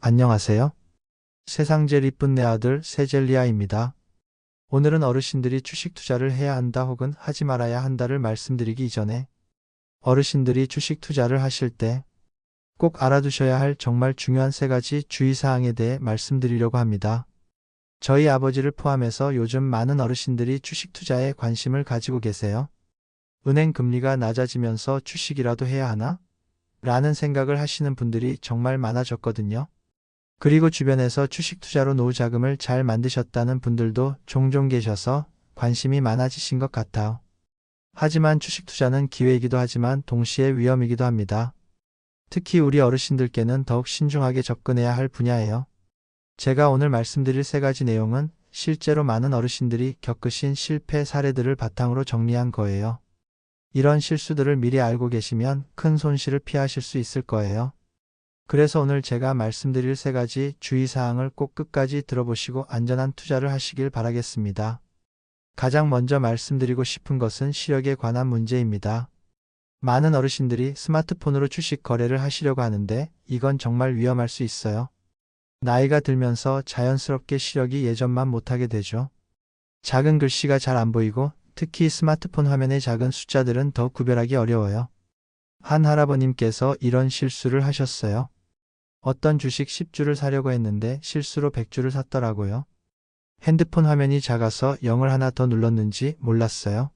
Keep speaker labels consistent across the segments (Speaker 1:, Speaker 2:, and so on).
Speaker 1: 안녕하세요. 세상 제일 이쁜 내 아들 세젤리아입니다. 오늘은 어르신들이 주식 투자를 해야 한다 혹은 하지 말아야 한다를 말씀드리기 이전에 어르신들이 주식 투자를 하실 때 꼭 알아두셔야 할 정말 중요한 세 가지 주의사항에 대해 말씀드리려고 합니다. 저희 아버지를 포함해서 요즘 많은 어르신들이 주식 투자에 관심을 가지고 계세요. 은행 금리가 낮아지면서 주식이라도 해야 하나? 라는 생각을 하시는 분들이 정말 많아졌거든요. 그리고 주변에서 주식 투자로 노후 자금을 잘 만드셨다는 분들도 종종 계셔서 관심이 많아지신 것 같아요. 하지만 주식 투자는 기회이기도 하지만 동시에 위험이기도 합니다. 특히 우리 어르신들께는 더욱 신중하게 접근해야 할 분야예요. 제가 오늘 말씀드릴 세 가지 내용은 실제로 많은 어르신들이 겪으신 실패 사례들을 바탕으로 정리한 거예요. 이런 실수들을 미리 알고 계시면 큰 손실을 피하실 수 있을 거예요. 그래서 오늘 제가 말씀드릴 세 가지 주의사항을 꼭 끝까지 들어보시고 안전한 투자를 하시길 바라겠습니다. 가장 먼저 말씀드리고 싶은 것은 시력에 관한 문제입니다. 많은 어르신들이 스마트폰으로 주식 거래를 하시려고 하는데 이건 정말 위험할 수 있어요. 나이가 들면서 자연스럽게 시력이 예전만 못하게 되죠. 작은 글씨가 잘 안 보이고 특히 스마트폰 화면의 작은 숫자들은 더 구별하기 어려워요. 한 할아버님께서 이런 실수를 하셨어요. 어떤 주식 10주를 사려고 했는데 실수로 100주를 샀더라고요. 핸드폰 화면이 작아서 0을 하나 더 눌렀는지 몰랐어요.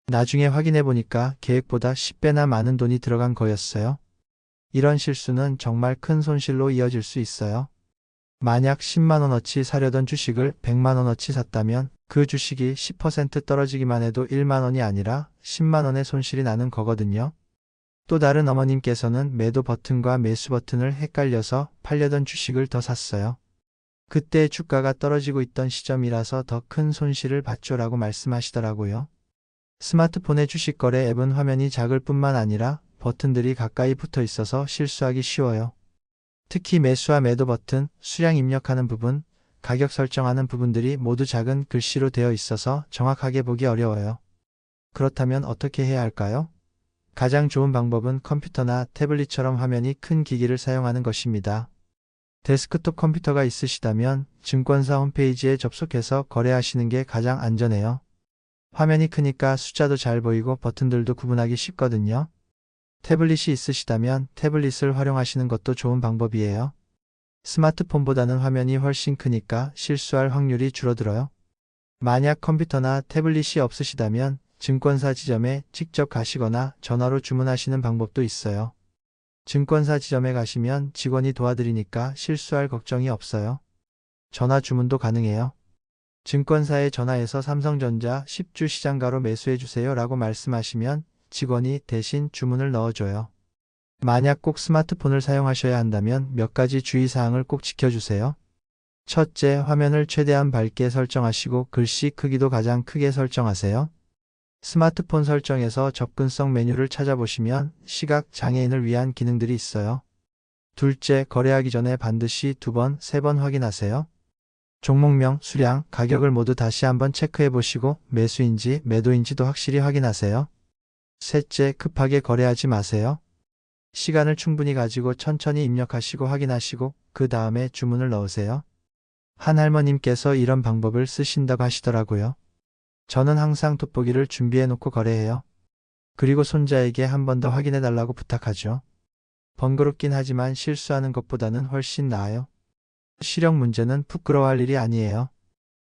Speaker 1: 나중에 확인해 보니까 계획보다 10배나 많은 돈이 들어간 거였어요. 이런 실수는 정말 큰 손실로 이어질 수 있어요. 만약 10만원어치 사려던 주식을 100만원어치 샀다면 그 주식이 10% 떨어지기만 해도 1만원이 아니라 10만원의 손실이 나는 거거든요. 또 다른 어머님께서는 매도 버튼과 매수 버튼을 헷갈려서 팔려던 주식을 더 샀어요. 그때 주가가 떨어지고 있던 시점이라서 더 큰 손실을 봤죠라고 말씀하시더라고요. 스마트폰의 주식 거래 앱은 화면이 작을 뿐만 아니라 버튼들이 가까이 붙어 있어서 실수하기 쉬워요. 특히 매수와 매도 버튼, 수량 입력하는 부분, 가격 설정하는 부분들이 모두 작은 글씨로 되어 있어서 정확하게 보기 어려워요. 그렇다면 어떻게 해야 할까요? 가장 좋은 방법은 컴퓨터나 태블릿처럼 화면이 큰 기기를 사용하는 것입니다. 데스크톱 컴퓨터가 있으시다면 증권사 홈페이지에 접속해서 거래하시는 게 가장 안전해요. 화면이 크니까 숫자도 잘 보이고 버튼들도 구분하기 쉽거든요. 태블릿이 있으시다면 태블릿을 활용하시는 것도 좋은 방법이에요. 스마트폰보다는 화면이 훨씬 크니까 실수할 확률이 줄어들어요. 만약 컴퓨터나 태블릿이 없으시다면 증권사 지점에 직접 가시거나 전화로 주문하시는 방법도 있어요. 증권사 지점에 가시면 직원이 도와드리니까 실수할 걱정이 없어요. 전화 주문도 가능해요. 증권사에 전화해서 삼성전자 10주 시장가로 매수해주세요 라고 말씀하시면 직원이 대신 주문을 넣어줘요. 만약 꼭 스마트폰을 사용하셔야 한다면 몇 가지 주의사항을 꼭 지켜주세요. 첫째, 화면을 최대한 밝게 설정하시고 글씨 크기도 가장 크게 설정하세요. 스마트폰 설정에서 접근성 메뉴를 찾아보시면 시각 장애인을 위한 기능들이 있어요. 둘째, 거래하기 전에 반드시 2번, 3번 확인하세요. 종목명, 수량, 가격을 모두 다시 한번 체크해 보시고 매수인지 매도인지도 확실히 확인하세요. 셋째, 급하게 거래하지 마세요. 시간을 충분히 가지고 천천히 입력하시고 확인하시고 그 다음에 주문을 넣으세요. 한 할머님께서 이런 방법을 쓰신다고 하시더라고요. 저는 항상 돋보기를 준비해 놓고 거래해요. 그리고 손자에게 한 번 더 확인해 달라고 부탁하죠. 번거롭긴 하지만 실수하는 것보다는 훨씬 나아요. 시력 문제는 부끄러워할 일이 아니에요.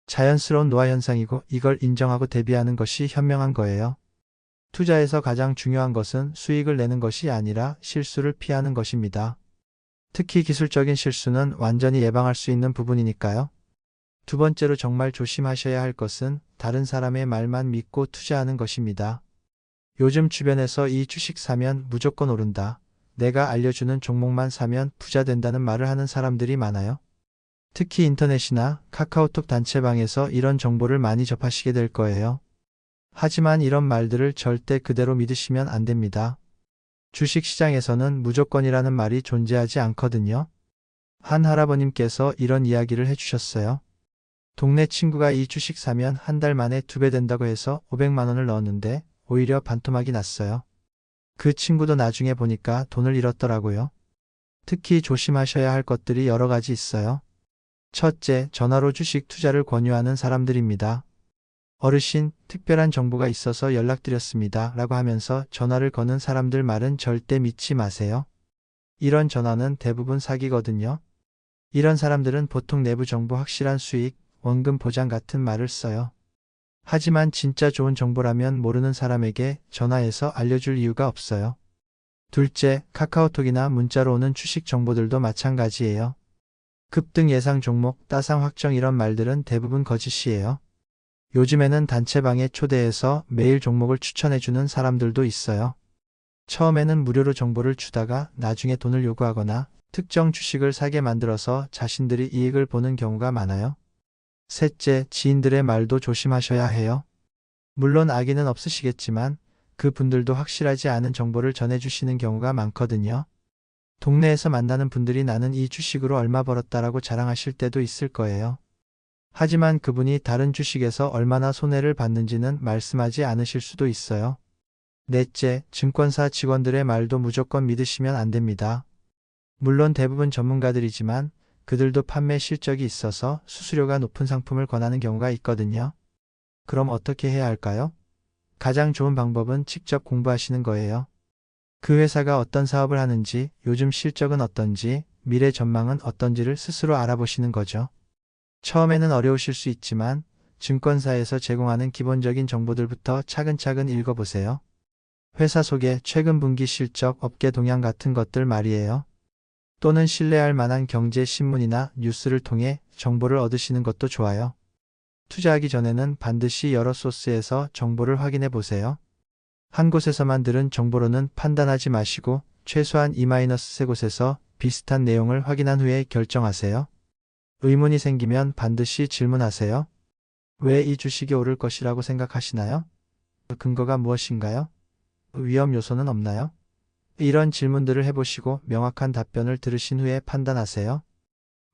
Speaker 1: 자연스러운 노화 현상이고 이걸 인정하고 대비하는 것이 현명한 거예요. 투자에서 가장 중요한 것은 수익을 내는 것이 아니라 실수를 피하는 것입니다. 특히 기술적인 실수는 완전히 예방할 수 있는 부분이니까요. 두 번째로 정말 조심하셔야 할 것은 다른 사람의 말만 믿고 투자하는 것입니다. 요즘 주변에서 이 주식 사면 무조건 오른다. 내가 알려주는 종목만 사면 부자 된다는 말을 하는 사람들이 많아요. 특히 인터넷이나 카카오톡 단체방에서 이런 정보를 많이 접하시게 될 거예요. 하지만 이런 말들을 절대 그대로 믿으시면 안 됩니다. 주식시장에서는 무조건이라는 말이 존재하지 않거든요. 한 할아버님께서 이런 이야기를 해주셨어요. 동네 친구가 이 주식 사면 한 달 만에 2배 된다고 해서 500만 원을 넣었는데 오히려 반토막이 났어요. 그 친구도 나중에 보니까 돈을 잃었더라고요. 특히 조심하셔야 할 것들이 여러 가지 있어요. 첫째, 전화로 주식 투자를 권유하는 사람들입니다. 어르신, 특별한 정보가 있어서 연락드렸습니다. 라고 하면서 전화를 거는 사람들 말은 절대 믿지 마세요. 이런 전화는 대부분 사기거든요. 이런 사람들은 보통 내부 정보, 확실한 수익, 원금 보장 같은 말을 써요. 하지만 진짜 좋은 정보라면 모르는 사람에게 전화해서 알려줄 이유가 없어요. 둘째, 카카오톡이나 문자로 오는 주식 정보들도 마찬가지예요. 급등 예상 종목, 따상 확정 이런 말들은 대부분 거짓이에요. 요즘에는 단체방에 초대해서 매일 종목을 추천해주는 사람들도 있어요. 처음에는 무료로 정보를 주다가 나중에 돈을 요구하거나 특정 주식을 사게 만들어서 자신들이 이익을 보는 경우가 많아요. 셋째, 지인들의 말도 조심하셔야 해요. 물론 악의는 없으시겠지만 그 분들도 확실하지 않은 정보를 전해주시는 경우가 많거든요. 동네에서 만나는 분들이 나는 이 주식으로 얼마 벌었다라고 자랑하실 때도 있을 거예요. 하지만 그분이 다른 주식에서 얼마나 손해를 봤는지는 말씀하지 않으실 수도 있어요. 넷째, 증권사 직원들의 말도 무조건 믿으시면 안 됩니다. 물론 대부분 전문가들이지만 그들도 판매 실적이 있어서 수수료가 높은 상품을 권하는 경우가 있거든요. 그럼 어떻게 해야 할까요? 가장 좋은 방법은 직접 공부하시는 거예요. 그 회사가 어떤 사업을 하는지, 요즘 실적은 어떤지, 미래 전망은 어떤지를 스스로 알아보시는 거죠. 처음에는 어려우실 수 있지만 증권사에서 제공하는 기본적인 정보들부터 차근차근 읽어보세요. 회사 소개, 최근 분기 실적, 업계 동향 같은 것들 말이에요. 또는 신뢰할 만한 경제 신문이나 뉴스를 통해 정보를 얻으시는 것도 좋아요. 투자하기 전에는 반드시 여러 소스에서 정보를 확인해 보세요. 한 곳에서만 들은 정보로는 판단하지 마시고 최소한 2-3곳에서 비슷한 내용을 확인한 후에 결정하세요. 의문이 생기면 반드시 질문하세요. 왜 이 주식이 오를 것이라고 생각하시나요? 근거가 무엇인가요? 위험 요소는 없나요? 이런 질문들을 해보시고 명확한 답변을 들으신 후에 판단하세요.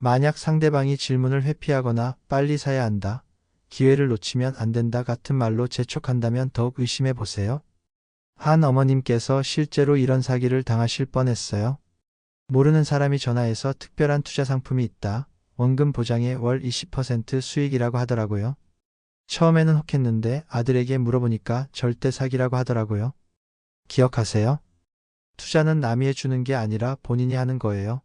Speaker 1: 만약 상대방이 질문을 회피하거나 빨리 사야 한다, 기회를 놓치면 안 된다 같은 말로 재촉한다면 더욱 의심해 보세요. 한 어머님께서 실제로 이런 사기를 당하실 뻔했어요. 모르는 사람이 전화해서 특별한 투자 상품이 있다, 원금 보장에 월 20% 수익이라고 하더라고요. 처음에는 혹했는데 아들에게 물어보니까 절대 사기라고 하더라고요. 기억하세요? 투자는 남이 해주는 게 아니라 본인이 하는 거예요.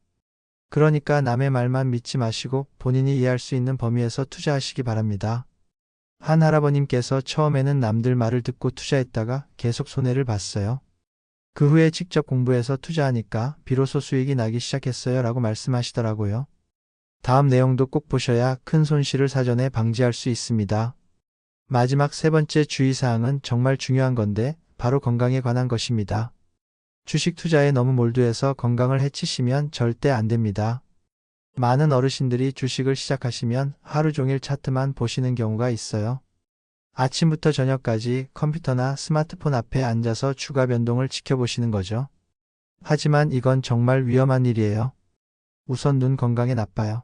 Speaker 1: 그러니까 남의 말만 믿지 마시고 본인이 이해할 수 있는 범위에서 투자하시기 바랍니다. 한 할아버님께서 처음에는 남들 말을 듣고 투자했다가 계속 손해를 봤어요. 그 후에 직접 공부해서 투자하니까 비로소 수익이 나기 시작했어요 라고 말씀하시더라고요. 다음 내용도 꼭 보셔야 큰 손실을 사전에 방지할 수 있습니다. 마지막 세 번째 주의사항은 정말 중요한 건데 바로 건강에 관한 것입니다. 주식 투자에 너무 몰두해서 건강을 해치시면 절대 안 됩니다. 많은 어르신들이 주식을 시작하시면 하루 종일 차트만 보시는 경우가 있어요. 아침부터 저녁까지 컴퓨터나 스마트폰 앞에 앉아서 주가 변동을 지켜보시는 거죠. 하지만 이건 정말 위험한 일이에요. 우선 눈 건강에 나빠요.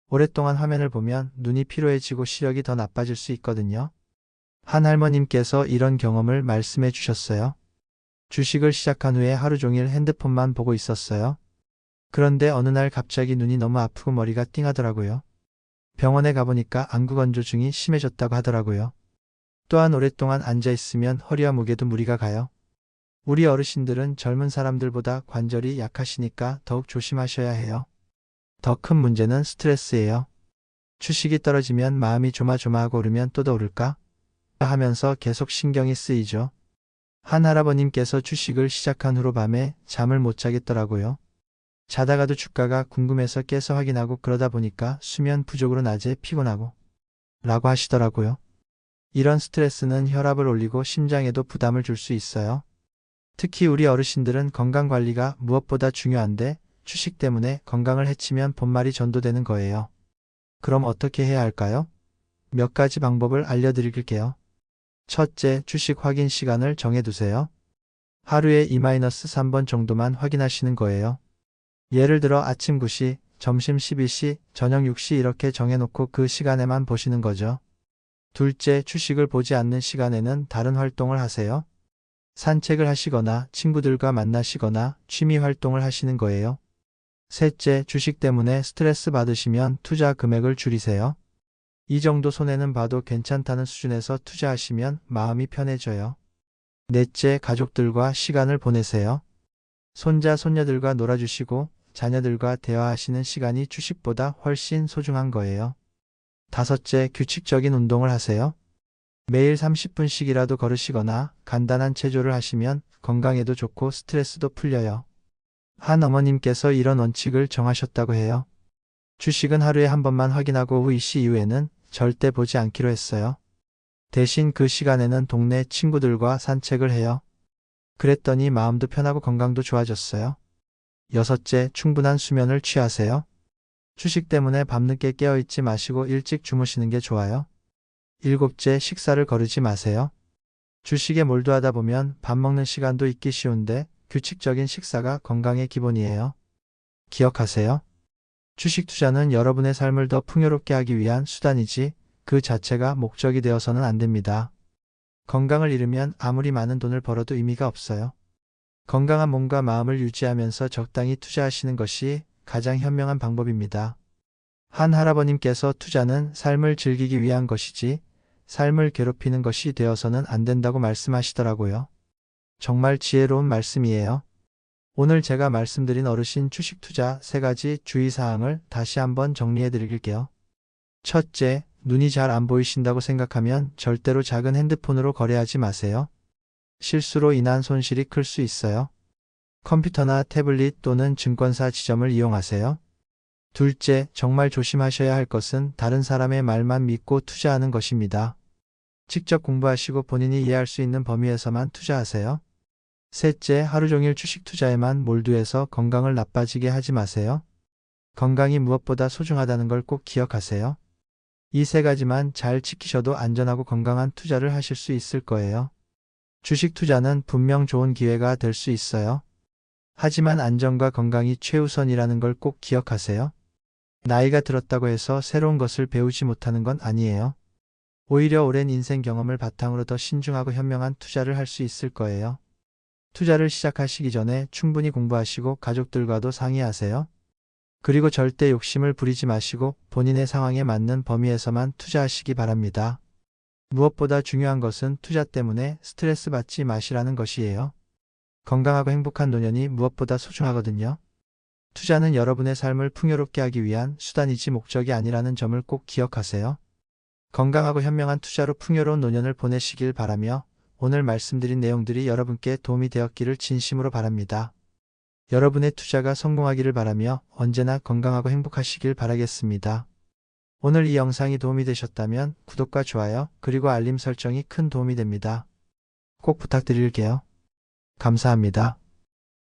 Speaker 1: 오랫동안 화면을 보면 눈이 피로해지고 시력이 더 나빠질 수 있거든요. 한 할머님께서 이런 경험을 말씀해 주셨어요. 주식을 시작한 후에 하루 종일 핸드폰만 보고 있었어요. 그런데 어느 날 갑자기 눈이 너무 아프고 머리가 띵하더라고요. 병원에 가보니까 안구건조증이 심해졌다고 하더라고요. 또한 오랫동안 앉아있으면 허리와 목에도 무리가 가요. 우리 어르신들은 젊은 사람들보다 관절이 약하시니까 더욱 조심하셔야 해요. 더 큰 문제는 스트레스예요. 주식이 떨어지면 마음이 조마조마하고 오르면 또 더 오를까 하면서 계속 신경이 쓰이죠. 한 할아버님께서 주식을 시작한 후로 밤에 잠을 못 자겠더라고요. 자다가도 주가가 궁금해서 깨서 확인하고 그러다 보니까 수면 부족으로 낮에 피곤하고 라고 하시더라고요. 이런 스트레스는 혈압을 올리고 심장에도 부담을 줄 수 있어요. 특히 우리 어르신들은 건강관리가 무엇보다 중요한데 주식 때문에 건강을 해치면 본말이 전도되는 거예요. 그럼 어떻게 해야 할까요? 몇 가지 방법을 알려드릴게요. 첫째, 주식 확인 시간을 정해두세요. 하루에 2-3번 정도만 확인하시는 거예요. 예를 들어 아침 9시, 점심 12시, 저녁 6시 이렇게 정해놓고 그 시간에만 보시는 거죠. 둘째, 주식을 보지 않는 시간에는 다른 활동을 하세요. 산책을 하시거나 친구들과 만나시거나 취미 활동을 하시는 거예요. 셋째, 주식 때문에 스트레스 받으시면 투자 금액을 줄이세요. 이 정도 손해는 봐도 괜찮다는 수준에서 투자하시면 마음이 편해져요. 넷째, 가족들과 시간을 보내세요. 손자, 손녀들과 놀아주시고 자녀들과 대화하시는 시간이 주식보다 훨씬 소중한 거예요. 다섯째, 규칙적인 운동을 하세요. 매일 30분씩이라도 걸으시거나 간단한 체조를 하시면 건강에도 좋고 스트레스도 풀려요. 한 어머님께서 이런 원칙을 정하셨다고 해요. 주식은 하루에 한 번만 확인하고 후 2시 이후에는 절대 보지 않기로 했어요. 대신 그 시간에는 동네 친구들과 산책을 해요. 그랬더니 마음도 편하고 건강도 좋아졌어요. 여섯째, 충분한 수면을 취하세요. 주식 때문에 밤늦게 깨어있지 마시고 일찍 주무시는 게 좋아요. 일곱째, 식사를 거르지 마세요. 주식에 몰두하다 보면 밥 먹는 시간도 잊기 쉬운데 규칙적인 식사가 건강의 기본이에요. 기억하세요. 주식 투자는 여러분의 삶을 더 풍요롭게 하기 위한 수단이지 그 자체가 목적이 되어서는 안 됩니다. 건강을 잃으면 아무리 많은 돈을 벌어도 의미가 없어요. 건강한 몸과 마음을 유지하면서 적당히 투자하시는 것이 가장 현명한 방법입니다. 한 할아버님께서 투자는 삶을 즐기기 위한 것이지 삶을 괴롭히는 것이 되어서는 안 된다고 말씀하시더라고요. 정말 지혜로운 말씀이에요. 오늘 제가 말씀드린 어르신 주식 투자 3가지 주의사항을 다시 한번 정리해 드릴게요. 첫째, 눈이 잘 안 보이신다고 생각하면 절대로 작은 핸드폰으로 거래하지 마세요. 실수로 인한 손실이 클 수 있어요. 컴퓨터나 태블릿 또는 증권사 지점을 이용하세요. 둘째, 정말 조심하셔야 할 것은 다른 사람의 말만 믿고 투자하는 것입니다. 직접 공부하시고 본인이 이해할 수 있는 범위에서만 투자하세요. 셋째, 하루 종일 주식 투자에만 몰두해서 건강을 나빠지게 하지 마세요. 건강이 무엇보다 소중하다는 걸 꼭 기억하세요. 이 3가지만 잘 지키셔도 안전하고 건강한 투자를 하실 수 있을 거예요. 주식 투자는 분명 좋은 기회가 될 수 있어요. 하지만 안전과 건강이 최우선이라는 걸 꼭 기억하세요. 나이가 들었다고 해서 새로운 것을 배우지 못하는 건 아니에요. 오히려 오랜 인생 경험을 바탕으로 더 신중하고 현명한 투자를 할 수 있을 거예요. 투자를 시작하시기 전에 충분히 공부하시고 가족들과도 상의하세요. 그리고 절대 욕심을 부리지 마시고 본인의 상황에 맞는 범위에서만 투자하시기 바랍니다. 무엇보다 중요한 것은 투자 때문에 스트레스 받지 마시라는 것이에요. 건강하고 행복한 노년이 무엇보다 소중하거든요. 투자는 여러분의 삶을 풍요롭게 하기 위한 수단이지 목적이 아니라는 점을 꼭 기억하세요. 건강하고 현명한 투자로 풍요로운 노년을 보내시길 바라며 오늘 말씀드린 내용들이 여러분께 도움이 되었기를 진심으로 바랍니다. 여러분의 투자가 성공하기를 바라며 언제나 건강하고 행복하시길 바라겠습니다. 오늘 이 영상이 도움이 되셨다면 구독과 좋아요 그리고 알림 설정이 큰 도움이 됩니다. 꼭 부탁드릴게요. 감사합니다.